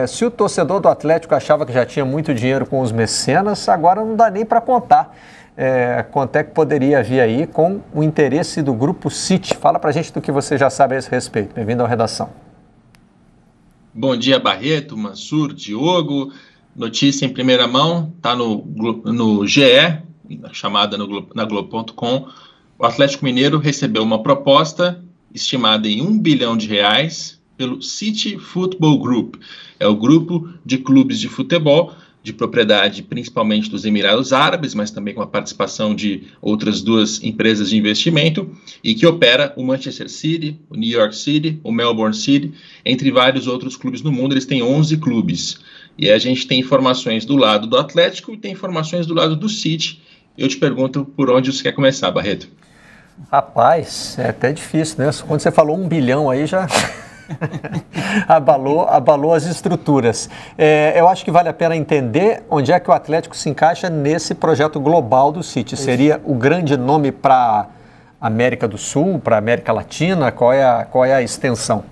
Se o torcedor do Atlético achava que já tinha muito dinheiro com os mecenas, agora não dá nem para contar quanto é que poderia vir aí com o interesse do Grupo City. Fala para a gente do que você já sabe a esse respeito. Bem-vindo à redação. Bom dia, Barreto, Mansur, Diogo. Notícia em primeira mão, está no GE, chamada na Globo.com. O Atlético Mineiro recebeu uma proposta estimada em R$1 bilhão pelo City Football Group. É o grupo de clubes de futebol, de propriedade principalmente dos Emirados Árabes, mas também com a participação de outras duas empresas de investimento, e que opera o Manchester City, o New York City, o Melbourne City, entre vários outros clubes no mundo. Eles têm 11 clubes. E a gente tem informações do lado do Atlético e tem informações do lado do City. Eu te pergunto por onde você quer começar, Barreto. Rapaz, é até difícil, né? Quando você falou 1 bilhão aí já... abalou as estruturas. Eu acho que vale a pena entender onde é que o Atlético se encaixa nesse projeto global do City. Seria o grande nome para a América do Sul, para a América Latina? Qual é a extensão?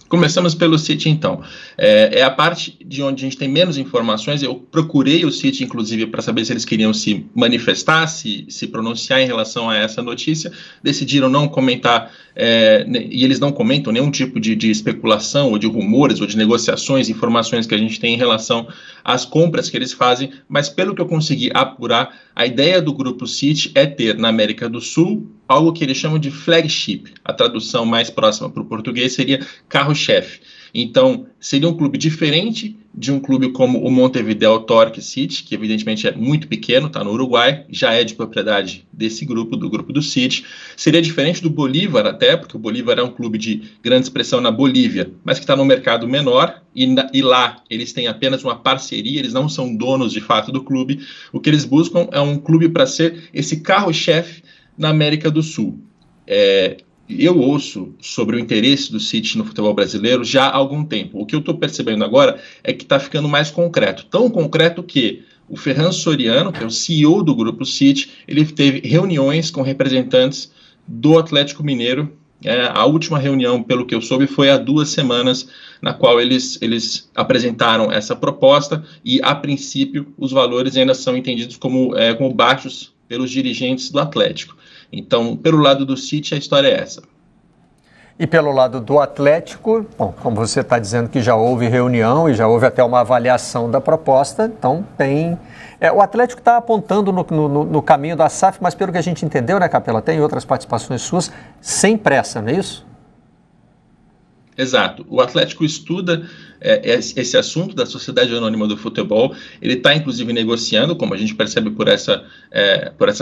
Começamos pelo City, então. É a parte de onde a gente tem menos informações. Eu procurei o City, inclusive, para saber se eles queriam se manifestar, se pronunciar em relação a essa notícia. Decidiram não comentar, e eles não comentam nenhum tipo de especulação, ou de rumores, ou de negociações, informações que a gente tem em relação às compras que eles fazem. Mas, pelo que eu consegui apurar, a ideia do Grupo City é ter, na América do Sul, algo que eles chamam de flagship. A tradução mais próxima para o português seria carro-chefe. Então, seria um clube diferente de um clube como o Montevideo Torque City, que evidentemente é muito pequeno, está no Uruguai, já é de propriedade desse grupo, do grupo do City. Seria diferente do Bolívar até, porque o Bolívar é um clube de grande expressão na Bolívia, mas que está no mercado menor, e lá eles têm apenas uma parceria, eles não são donos de fato do clube. O que eles buscam é um clube para ser esse carro-chefe na América do Sul. Eu ouço sobre o interesse do City no futebol brasileiro já há algum tempo. O que eu estou percebendo agora é que está ficando mais concreto. Tão concreto que o Ferran Soriano, que é o CEO do Grupo City, ele teve reuniões com representantes do Atlético Mineiro. A última reunião, pelo que eu soube, foi há 2 semanas, na qual eles apresentaram essa proposta e, a princípio, os valores ainda são entendidos como baixos pelos dirigentes do Atlético. Então, pelo lado do City, a história é essa. E pelo lado do Atlético, bom, como você está dizendo que já houve reunião e já houve até uma avaliação da proposta, então tem... o Atlético está apontando no caminho da SAF, mas pelo que a gente entendeu, né, Capela, tem outras participações suas, sem pressa, não é isso? Exato. O Atlético estuda esse assunto da Sociedade Anônima do Futebol. Ele está, inclusive, negociando, como a gente percebe por essa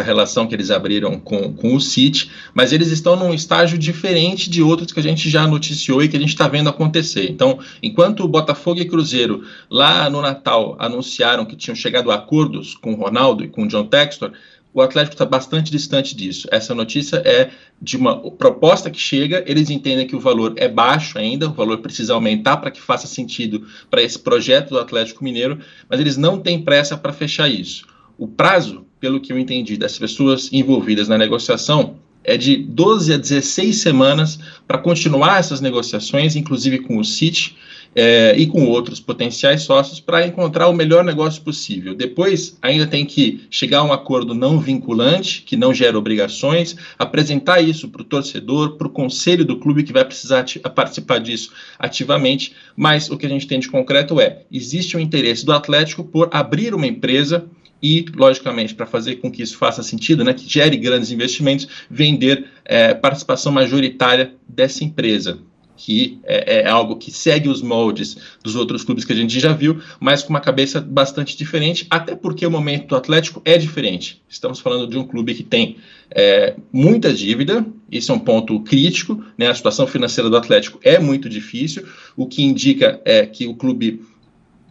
relação que eles abriram com o City, mas eles estão num estágio diferente de outros que a gente já noticiou e que a gente está vendo acontecer. Então, enquanto o Botafogo e Cruzeiro, lá no Natal, anunciaram que tinham chegado a acordos com o Ronaldo e com o John Textor, o Atlético está bastante distante disso. Essa notícia é de uma proposta que chega, eles entendem que o valor é baixo ainda, o valor precisa aumentar para que faça sentido para esse projeto do Atlético Mineiro, mas eles não têm pressa para fechar isso. O prazo, pelo que eu entendi, das pessoas envolvidas na negociação é de 12 a 16 semanas para continuar essas negociações, inclusive com o City, e com outros potenciais sócios, para encontrar o melhor negócio possível. Depois, ainda tem que chegar a um acordo não vinculante, que não gera obrigações, apresentar isso para o torcedor, para o conselho do clube, que vai precisar participar disso ativamente, mas o que a gente tem de concreto existe um interesse do Atlético por abrir uma empresa e, logicamente, para fazer com que isso faça sentido, né, que gere grandes investimentos, vender participação majoritária dessa empresa, que é algo que segue os moldes dos outros clubes que a gente já viu, mas com uma cabeça bastante diferente, até porque o momento do Atlético é diferente. Estamos falando de um clube que tem muita dívida, isso é um ponto crítico, né? A situação financeira do Atlético é muito difícil, o que indica que o clube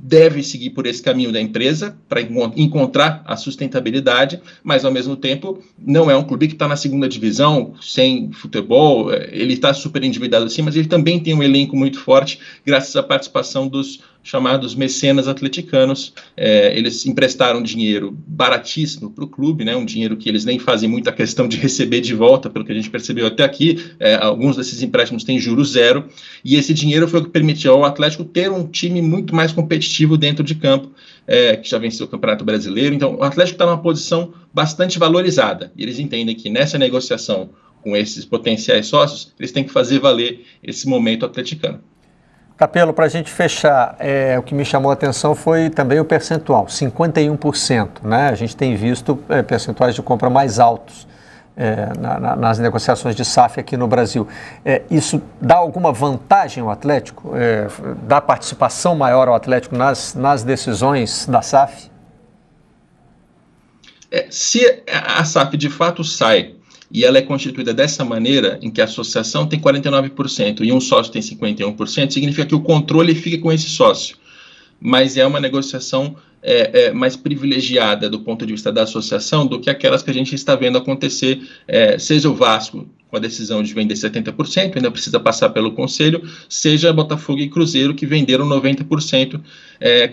deve seguir por esse caminho da empresa para encontrar a sustentabilidade, mas ao mesmo tempo não é um clube que está na segunda divisão, sem futebol, ele está super endividado assim, mas ele também tem um elenco muito forte, graças à participação dos chamados mecenas atleticanos. Eles emprestaram dinheiro baratíssimo para o clube, né, um dinheiro que eles nem fazem muita questão de receber de volta, pelo que a gente percebeu até aqui. Alguns desses empréstimos têm juros zero, e esse dinheiro foi o que permitiu ao Atlético ter um time muito mais competitivo dentro de campo, que já venceu o Campeonato Brasileiro. Então, o Atlético está numa posição bastante valorizada, e eles entendem que nessa negociação com esses potenciais sócios, eles têm que fazer valer esse momento atleticano. Capello, para a gente fechar, o que me chamou a atenção foi também o percentual, 51%, né? A gente tem visto percentuais de compra mais altos nas negociações de SAF aqui no Brasil. Isso dá alguma vantagem ao Atlético? Dá participação maior ao Atlético nas decisões da SAF? Se a SAF de fato sai e ela é constituída dessa maneira, em que a associação tem 49% e um sócio tem 51%, significa que o controle fica com esse sócio. Mas é uma negociação mais privilegiada do ponto de vista da associação do que aquelas que a gente está vendo acontecer, seja o Vasco com a decisão de vender 70%, ainda precisa passar pelo Conselho, seja Botafogo e Cruzeiro, que venderam 90%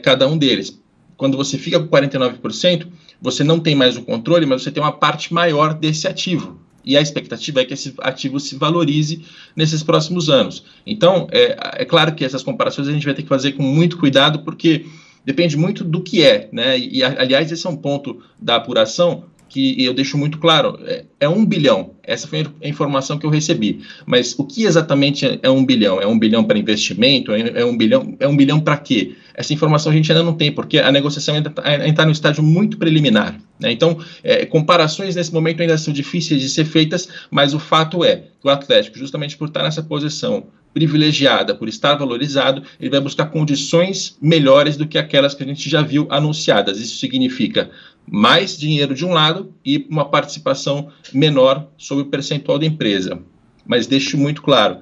cada um deles. Quando você fica com 49%, você não tem mais o controle, mas você tem uma parte maior desse ativo. E a expectativa é que esse ativo se valorize nesses próximos anos. Então, é claro que essas comparações a gente vai ter que fazer com muito cuidado, porque depende muito do que né? E, aliás, esse é um ponto da apuração que eu deixo muito claro, é 1 bilhão, essa foi a informação que eu recebi, mas o que exatamente é 1 bilhão? É 1 bilhão para investimento? É 1 bilhão para quê? Essa informação a gente ainda não tem, porque a negociação ainda está no estágio muito preliminar, né? Então, comparações nesse momento ainda são difíceis de ser feitas, mas o fato é que o Atlético, justamente por estar nessa posição privilegiada, por estar valorizado, ele vai buscar condições melhores do que aquelas que a gente já viu anunciadas. Isso significa mais dinheiro de um lado e uma participação menor sobre o percentual da empresa. Mas deixo muito claro,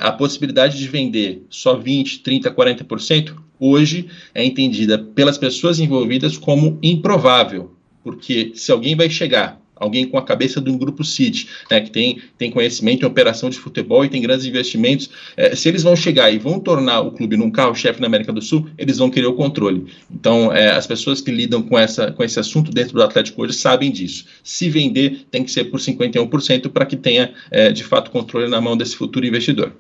a possibilidade de vender só 20%, 30%, 40%, hoje é entendida pelas pessoas envolvidas como improvável, porque se alguém vai chegar, alguém com a cabeça de um grupo City, né, que tem conhecimento em operação de futebol e tem grandes investimentos, se eles vão chegar e vão tornar o clube num carro-chefe na América do Sul, eles vão querer o controle. Então, as pessoas que lidam com esse assunto dentro do Atlético hoje sabem disso. Se vender, tem que ser por 51% para que tenha, de fato, controle na mão desse futuro investidor.